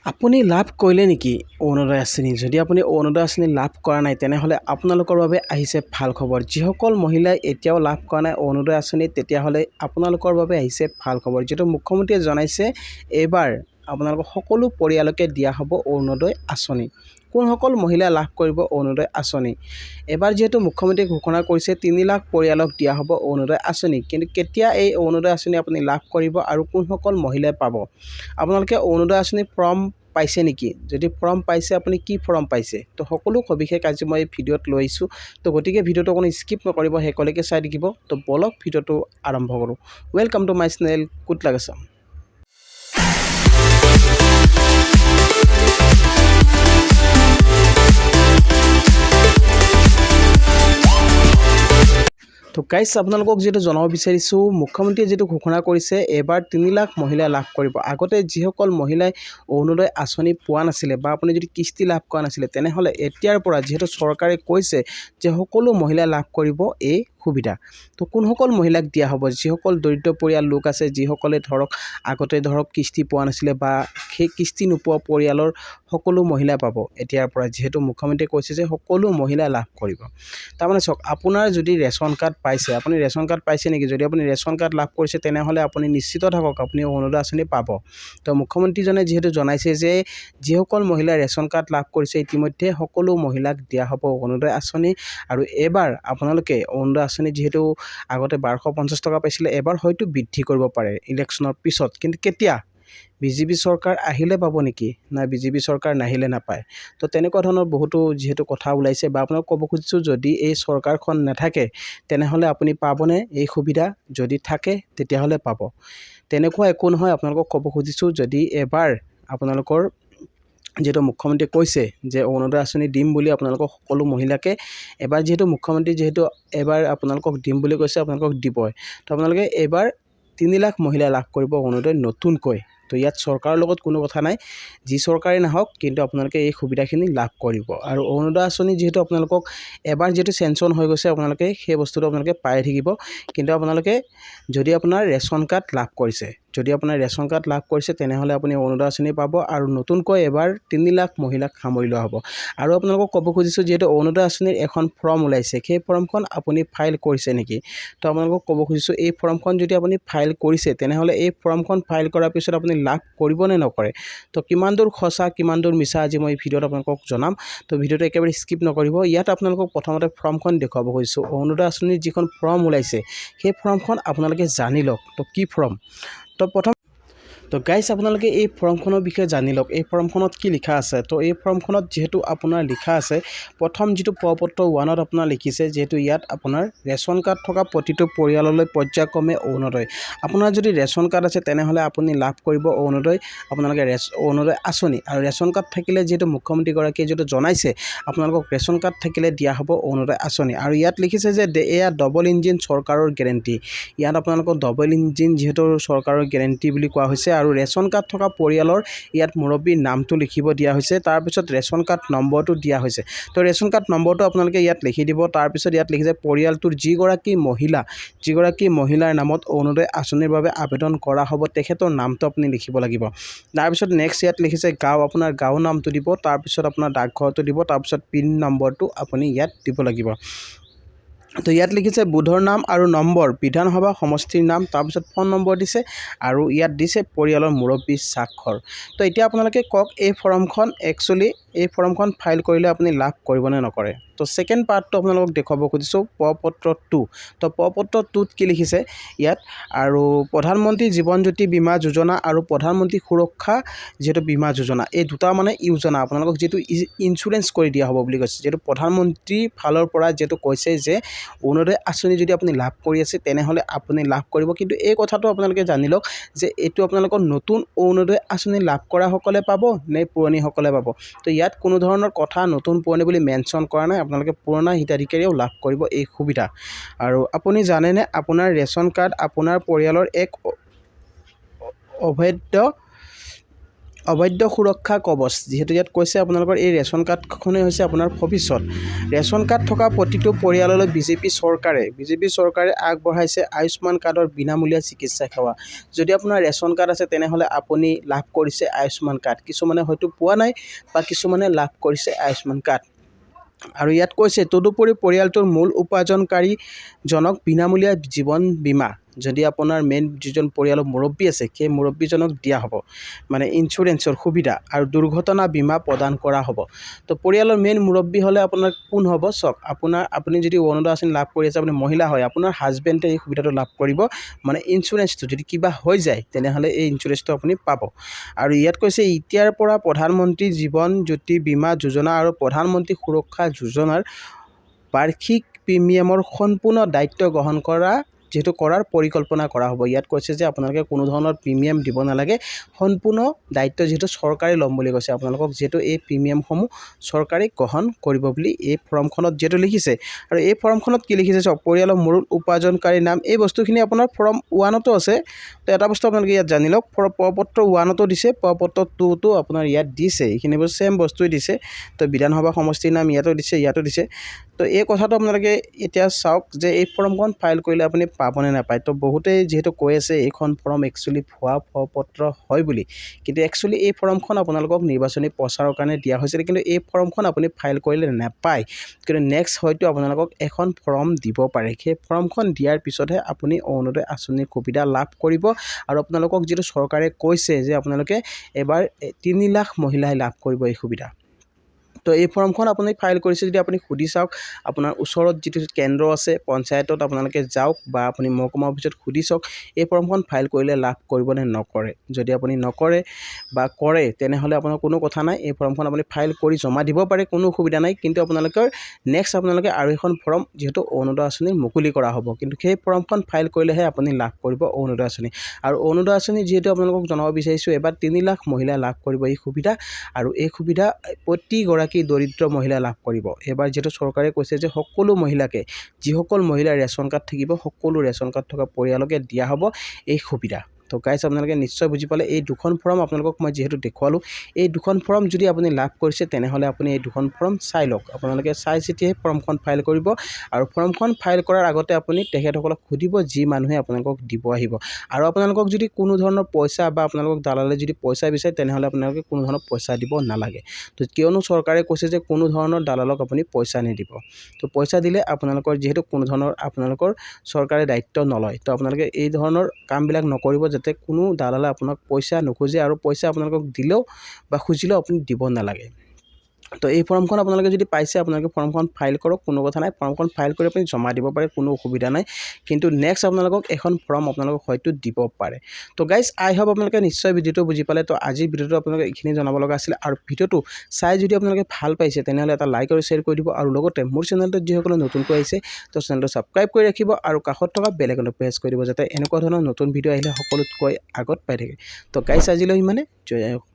আপুনি লাভ কৰিলে নেকি অৰুণোদয় আঁচনি? যদি আপুনি অৰুণোদয় আঁচনি লাভ কৰা নাই তেনেহ'লে আপোনালোকৰ বাবে আহিছে ভাল খবৰ। যিসকল মহিলাই এতিয়াও লাভ কৰা নাই অৰুণোদয় আঁচনি তেতিয়াহ'লে আপোনালোকৰ বাবে আহিছে ভাল খবৰ। যিহেতু মুখ্যমন্ত্ৰীয়ে জনাইছে এইবাৰ আপোনালোকৰ সকলো পৰিয়ালকে দিয়া হ'ব অৰুণোদয় আঁচনি। কোনসকল মহিলাই লাভ কৰিব অৰুণোদয় আঁচনি? এবাৰ যিহেতু মুখ্যমন্ত্ৰীয়ে ঘোষণা কৰিছে 3 লাখ পৰিয়ালক দিয়া হ'ব অৰুণোদয় আঁচনি। কিন্তু কেতিয়া এই অৰুণোদয় আঁচনি আপুনি লাভ কৰিব আৰু কোনসকল মহিলাই পাব? আপোনালোকে অৰুণোদয় আঁচনি ফৰ্ম পাইছে নেকি? যদি ফৰ্ম পাইছে আপুনি কি ফৰ্ম পাইছে? তো সকলো সবিশেষ আজি মই ভিডিঅ'ত লৈ আহিছোঁ। তো গতিকে ভিডিঅ'টো অকণ স্কিপ নকৰিব, শেষলৈকে চাই থাকিব। তো বলক ভিডিঅ'টো আৰম্ভ কৰোঁ। Welcome to my channel good luck Assam. তো গাইছ আপোনালোকক যিটো জনাব বিচাৰিছোঁ, মুখ্যমন্ত্ৰীয়ে যিটো ঘোষণা কৰিছে এবাৰ 3 লাখ মহিলাই লাভ কৰিব। আগতে যিসকল মহিলাই অৰুণোদয় আঁচনি পোৱা নাছিলে বা আপুনি যদি কিস্তি লাভ কৰা নাছিলে তেনেহ'লে এতিয়াৰ পৰা যিহেতু চৰকাৰে কৈছে যে সকলো মহিলাই লাভ কৰিব এই সুবিধা। তো কোনসকল মহিলাক দিয়া হ'ব? যিসকল দৰিদ্ৰ পৰিয়াল লোক আছে, যিসকলে আগতে কিস্তি পোৱা নাছিলে বা সেই কিস্তি নোপোৱা পৰিয়ালৰ সকলো মহিলাই পাব এতিয়াৰ পৰা, যিহেতু মুখ্যমন্ত্ৰীয়ে কৈছে যে সকলো মহিলাই লাভ কৰিব। তাৰমানে চাওক, আপোনাৰ যদি ৰেচন কাৰ্ড পাইছে, আপুনি ৰেচন কাৰ্ড পাইছে নেকি? যদি আপুনি ৰেচন কাৰ্ড লাভ কৰিছে তেনেহ'লে আপুনি নিশ্চিত থাকক আপুনি অৰুণোদয় আঁচনি পাব। তো মুখ্যমন্ত্ৰীজনে যিহেতু জনাইছে যে যিসকল মহিলাই ৰেচন কাৰ্ড লাভ কৰিছে ইতিমধ্যে সকলো মহিলাক দিয়া হ'ব অৰুণোদয় আঁচনি। আৰু এইবাৰ আপোনালোকে অৰুণোদয় আঁচনি যিহেতু আগতে 1250 টকা পাইছিলে, এবাৰ হয়তো বৃদ্ধি কৰিব পাৰে ইলেকশ্যনৰ পিছত। কিন্তু কেতিয়া? বিজেপি চৰকাৰ আহিলে পাব নেকি, না বিজেপি চৰকাৰ নাহিলে নাপায়? তো তেনেকুৱা ধৰণৰ বহুতো যিহেতু কথা ওলাইছে বা আপোনাক ক'ব খুজিছোঁ, যদি এই চৰকাৰখন নাথাকে তেনেহ'লে আপুনি পাবনে এই সুবিধা? যদি থাকে তেতিয়াহ'লে পাব। তেনেকুৱা একো নহয়, আপোনালোকক ক'ব খুজিছোঁ যদি এবাৰ আপোনালোকৰ যিহেতু মুখ্যমন্ত্ৰীয়ে কৈছে যে অৰুণোদয় আঁচনি দিম বুলি আপোনালোকক সকলো মহিলাকে, এবাৰ যিহেতু মুখ্যমন্ত্ৰী এবাৰ আপোনালোকক দিম বুলি কৈছে, আপোনালোকক দিবই। তো আপোনালোকে এইবাৰ 3 লাখ মহিলাই লাভ কৰিব অৰুণোদয় নতুনকৈ। তো ইয়াত চৰকাৰৰ লগত কোনো কথা নাই, যি চৰকাৰে নাহক কিন্তু আপোনালোকে এই সুবিধাখিনি লাভ কৰিব। আৰু অৰুণোদয় আঁচনি যিহেতু আপোনালোকক এবাৰ যিহেতু চেংচন হৈ গৈছে, আপোনালোকে সেই বস্তুটো আপোনালোকে পাই থাকিব। কিন্তু আপোনালোকে যদি আপোনাৰ ৰেচন কাৰ্ড লাভ কৰিছে, তেনেহ'লে আপুনি অৰুণোদয় আঁচনি পাব আৰু নতুনকৈ এবাৰ 3 লাখ মহিলাক সামৰি লোৱা হ'ব। আৰু আপোনালোকক ক'ব খুজিছোঁ, যিহেতু অৰুণোদয় আঁচনিৰ এখন ফৰ্ম ওলাইছে, সেই ফৰ্মখন আপুনি ফাইল কৰিছে নেকি? তো আপোনালোকক ক'ব খুজিছোঁ, এই ফৰ্মখন যদি আপুনি ফাইল কৰিছে তেনেহ'লে এই ফৰ্মখন ফাইল কৰাৰ পিছত আপুনি লাভ কৰিব নে নকৰে? তো কিমান দূৰ সঁচা কিমান দূৰ মিছা আজি মই ভিডিঅ'ত আপোনালোকক জনাম। তো ভিডিঅ'টো একেবাৰে স্কিপ নকৰিব। ইয়াত আপোনালোকক প্ৰথমতে ফৰ্মখন দেখুৱাব খুজিছোঁ। অৰুণোদয় আঁচনিৰ যিখন ফৰ্ম ওলাইছে সেই ফৰ্মখন আপোনালোকে জানি লওক। তো কি ফৰ্ম? তো গাইছ আপোনালোকে এই ফৰ্মখনৰ বিষয়ে জানি লওক। এই ফৰ্মখনত কি লিখা আছে? তো এই ফৰ্মখনত যিহেতু আপোনাৰ লিখা আছে, প্ৰথম যিটো পত্ৰ 1ত আপোনাৰ লিখিছে, যিহেতু ইয়াত আপোনাৰ ৰেচন কাৰ্ড থকা প্ৰতিটো পৰিয়াললৈ পৰ্যায়ক্ৰমে অৰুণোদয়। আপোনাৰ যদি ৰেচন কাৰ্ড আছে তেনেহ'লে আপুনি লাভ কৰিব অৰুণোদয় আঁচনি। আৰু ৰেচন কাৰ্ড থাকিলে যিহেতু মুখ্যমন্ত্ৰীগৰাকীয়ে যিহেতু জনাইছে আপোনালোকক ৰেচন কাৰ্ড থাকিলে দিয়া হ'ব অৰুণোদয় আঁচনি। আৰু ইয়াত লিখিছে যে এয়া ডবল ইঞ্জিন চৰকাৰৰ গেৰেণ্টি। ইয়াত আপোনালোকক ডবল ইঞ্জিন যিহেতু চৰকাৰৰ গেৰেণ্টি বুলি কোৱা হৈছে। আৰু ৰেচন কাৰ্ড থকা পৰিয়ালৰ ইয়াত মুৰব্বীৰ নামটো লিখিব দিয়া হৈছে, তাৰপিছত ৰেচন কাৰ্ড নম্বৰটো দিয়া হৈছে। তো ৰেচন কাৰ্ড নম্বৰটো আপোনালোকে ইয়াত লিখি দিব। তাৰপিছত ইয়াত লিখিছে পৰিয়ালটোৰ যিগৰাকী মহিলাৰ নামত অৰুণোদয় আঁচনিৰ বাবে আবেদন কৰা হ'ব তেখেতৰ নামটো আপুনি লিখিব লাগিব। তাৰপিছত নেক্সট ইয়াত লিখিছে গাঁও, আপোনাৰ গাঁও নামটো দিব, তাৰপিছত আপোনাৰ ডাকঘৰটো দিব, তাৰপিছত পিন নম্বৰটো আপুনি ইয়াত দিব লাগিব। তো ইয়াত লিখিছে বুধৰ নাম আৰু নম্বৰ, বিধানসভা সমষ্টিৰ নাম, তাৰপিছত ফোন নম্বৰ দিছে আৰু ইয়াত দিছে পৰিয়ালৰ মুৰব্বীৰ স্বাক্ষৰ। তো এতিয়া আপোনালোকে কওক, এই ফৰ্মখন ফাইল কৰিলে আপুনি লাভ কৰিব নে নকৰে? তো ছেকেণ্ড পাৰ্টটো আপোনালোকক দেখুৱাব খুজিছোঁ, পত্ৰ 2। তো পত্ৰ 2ত কি লিখিছে ইয়াত, আৰু প্ৰধানমন্ত্ৰী জীৱন জ্যোতি বীমা যোজনা আৰু প্ৰধানমন্ত্ৰী সুৰক্ষা যিহেতু বীমা যোজনা, এই দুটা মানে যোজনা আপোনালোকক যিহেতু ইঞ্চুৰেঞ্চ কৰি দিয়া হ'ব বুলি কৈছে। যিহেতু প্ৰধানমন্ত্ৰীৰ ফালৰ পৰা যিহেতু কৈছে যে অৰুণোদয় আঁচনি যদি আপুনি লাভ কৰি আছে তেনেহ'লে আপুনি লাভ কৰিব। কিন্তু এই কথাটো আপোনালোকে জানি লওক যে এইটো আপোনালোকৰ নতুন অৰুণোদয় আঁচনি লাভ কৰাসকলে পাব নে পুৰণিসকলে পাব? তো ইয়াত কোনো ধৰণৰ কথা নতুন পুৰণি বুলি মেনশ্যন কৰা নাই, আপোনালোকে পুৰণা হিতাধিকাৰীয়েও লাভ কৰিব এই সুবিধা। আৰু আপুনি জানেনে আপোনাৰ ৰেচন কাৰ্ড আপোনাৰ পৰিয়ালৰ এক অবৈধ সুৰক্ষা কবচ যিহেতু ইয়াত কৈছে আপোনালোকৰ এই ৰেচন কাৰ্ডখনেই হৈছে আপোনাৰ ভৱিষ্যত। ৰেচন কাৰ্ড থকা প্ৰতিটো পৰিয়াললৈ বিজেপি চৰকাৰে আগবঢ়াইছে আয়ুষ্মান কাৰ্ডৰ বিনামূলীয়া চিকিৎসা সেৱা। যদি আপোনাৰ ৰেচন কাৰ্ড আছে তেনেহ'লে আপুনি লাভ কৰিছে আয়ুষ্মান কাৰ্ড। কিছুমানে হয়তো পোৱা নাই বা কিছুমানে লাভ কৰিছে আয়ুষ্মান কাৰ্ড। আৰু ইয়াত কৈছে তদুপৰি পৰিয়ালটোৰ মূল উপাৰ্জনকাৰীজনক বিনামূলীয়া জীৱন বীমা। যদি আপোনাৰ মেইন যিজন পৰিয়ালৰ মুৰব্বী আছে সেই মুৰব্বীজনক দিয়া হ'ব মানে ইঞ্চুৰেঞ্চৰ সুবিধা আৰু দুৰ্ঘটনা বীমা প্ৰদান কৰা হ'ব। তো পৰিয়ালৰ মেইন মুৰব্বী হ'লে আপোনাৰ কোন হ'ব চাওক, আপুনি যদি অৰুণোদয় আঁচনি লাভ কৰি আছে, আপুনি মহিলা হয়, আপোনাৰ হাজবেণ্ডে এই সুবিধাটো লাভ কৰিব। মানে ইঞ্চুৰেঞ্চটো যদি কিবা হৈ যায় তেনেহ'লে এই ইঞ্চুৰেঞ্চটো আপুনি পাব। আৰু ইয়াত কৈছে এতিয়াৰ পৰা প্ৰধানমন্ত্ৰী জীৱন জ্যোতি বীমা যোজনা আৰু প্ৰধানমন্ত্ৰী সুৰক্ষা যোজনাৰ বাৰ্ষিক প্ৰিমিয়ামৰ সম্পূৰ্ণ দায়িত্ব গ্ৰহণ কৰাৰ পৰিকল্পনা কৰা হ'ব। ইয়াত কৈছে যে আপোনালোকে কোনো ধৰণৰ প্ৰিমিয়াম দিব নালাগে, সম্পূৰ্ণ দায়িত্ব যিহেতু চৰকাৰে ল'ম বুলি কৈছে। আপোনালোকক যিহেতু এই প্ৰিমিয়ামসমূহ চৰকাৰে গ্ৰহণ কৰিব বুলি এই ফৰ্মখনত যিহেতু লিখিছে। আৰু এই ফৰ্মখনত কি লিখিছে চাওক, পৰিয়ালৰ মূল উপাৰ্জনকাৰীৰ নাম, এই বস্তুখিনি আপোনাৰ ফৰ্ম 1তো আছে। তো এটা বস্তু আপোনালোকে ইয়াত জানি লওক, প্ৰপত্ৰ 1তো দিছে, প্ৰপত্ৰ 2তো আপোনাৰ ইয়াত দিছে, এইখিনি ছেম বস্তুৱে দিছে। তো বিধানসভা সমষ্টিৰ নাম ইয়াতো দিছে। তো এই কথাটো আপোনালোকে এতিয়া চাওক যে এই ফৰ্মখন ফাইল কৰিলে আপুনি পাবনে নাপায়। তো বহুতেই যিহেতু কৈ আছে এইখন ফৰ্ম একচুৱেলি ভুৱা পত্ৰ হয় বুলি, কিন্তু একচুৱেলি এই ফৰ্মখন আপোনালোকক নিৰ্বাচনী প্ৰচাৰৰ কাৰণে দিয়া হৈছিল, কিন্তু এই ফৰ্মখন আপুনি ফাইল কৰিলে নাপায়। কিন্তু নেক্সট হয়তো আপোনালোকক এখন ফৰ্ম দিব পাৰে, সেই ফৰ্মখন দিয়াৰ পিছতহে আপুনি অৰুণোদয় আঁচনিৰ সুবিধা লাভ কৰিব। আৰু আপোনালোকক যিটো চৰকাৰে কৈছে যে আপোনালোকে এবাৰ 3 লাখ মহিলাই লাভ কৰিব এই সুবিধা। তো এই ফৰ্মখন আপুনি ফাইল কৰিছে যদি আপুনি সুধি চাওক, আপোনাৰ ওচৰত যিটো কেন্দ্ৰ আছে পঞ্চায়তত আপোনালোকে যাওক বা আপুনি মহকুমা অফিচত সুধি চাওক এই ফৰ্মখন ফাইল কৰিলে লাভ কৰিব নে নকৰে। যদি আপুনি নকৰে বা কৰে তেনেহ'লে আপোনাৰ কোনো কথা নাই, এই ফৰ্মখন আপুনি ফাইল কৰি জমা দিব পাৰে, কোনো অসুবিধা নাই। কিন্তু আপোনালোকৰ নেক্সট আপোনালোকে আৰু এখন ফৰ্ম যিহেতু অৰুণোদয় আঁচনি মুকলি কৰা হ'ব, কিন্তু সেই ফৰ্মখন ফাইল কৰিলেহে আপুনি লাভ কৰিব অৰুণোদয় আঁচনি। আৰু অৰুণোদয় আঁচনি যিহেতু আপোনালোকক জনাব বিচাৰিছোঁ, এবাৰ 3 লাখ মহিলাই লাভ কৰিব এই সুবিধা। আৰু এই সুবিধা প্ৰতিগৰাকী দৰিদ্ৰ মহিলাই লাভ কৰিব। এবাৰ যিহেতু চৰকাৰে কৈছে যে সকলো মহিলাকে, যিসকল মহিলাৰ ৰেচন কাৰ্ড থাকিব সকলো ৰেচন কাৰ্ড থকা পৰিয়ালকে দিয়া হ'ব এই সুবিধা। তো গাইজ আপোনালোকে নিশ্চয় বুজি পালে। এই দুখন ফৰ্ম আপোনালোকক মই যিহেতু দেখুৱালোঁ, এই দুখন ফৰ্ম যদি আপুনি লাভ কৰিছে তেনেহ'লে আপুনি এই দুখন ফৰ্ম চাই লওক। আপোনালোকে চাই চিতিহে ফৰ্মখন ফাইল কৰিব। আৰু ফৰ্মখন ফাইল কৰাৰ আগতে আপুনি তেখেতসকলক সুধিব যি মানুহে আপোনালোকক দিব আহিব। আৰু আপোনালোকক যদি কোনো ধৰণৰ পইচা বা আপোনালোকক দালালে যদি পইচা বিচাৰে তেনেহ'লে আপোনালোকে কোনো ধৰণৰ পইচা দিব নালাগে। তো কিয়নো চৰকাৰে কৈছে যে কোনো ধৰণৰ দালালক আপুনি পইচা নিদিব। তো পইচা দিলে আপোনালোকৰ যিহেতু কোনো ধৰণৰ আপোনালোকৰ চৰকাৰে দায়িত্ব নলয়। তো আপোনালোকে এই ধৰণৰ কামবিলাক নকৰিব যাতে কোনো দালালে আপোনাক পইচা নোখোজে, আৰু পইচা আপোনালোকক দিলেও বা খুজিলেও আপুনি দিব নালাগে। তো এই ফৰ্মখন আপোনালোকে যদি পাইছে আপোনালোকে ফৰ্মখন ফাইল কৰক, কোনো কথা নাই। ফৰ্মখন ফাইল কৰি আপুনি জমা দিব পাৰে, কোনো অসুবিধা নাই। কিন্তু নেক্সট আপোনালোকক এখন ফৰ্ম আপোনালোকক হয়তো দিব পাৰে। তো গাইজ আই হোপ আপোনালোকে নিশ্চয় ভিডিঅ'টো বুজি পালে। তো আজিৰ ভিডিঅ'টো আপোনালোকে এইখিনি জনাব লগা আছিল। আৰু ভিডিঅ'টো চাই যদি আপোনালোকে ভাল পাইছে তেনেহ'লে এটা লাইক আৰু শ্বেয়াৰ কৰি দিব। আৰু লগতে মোৰ চেনেলটোত যিসকলে নতুনকৈ আহিছে তো চেনেলটো ছাবস্ক্ৰাইব কৰি ৰাখিব আৰু কাষত থকা বেল আইকনটো প্ৰেছ কৰি দিব, যাতে এনেকুৱা ধৰণৰ নতুন ভিডিঅ' আহিলে সকলোতকৈ আগত পাই থাকে। তো গাইজ আজিলৈ ইমানে, জয় আই অসম।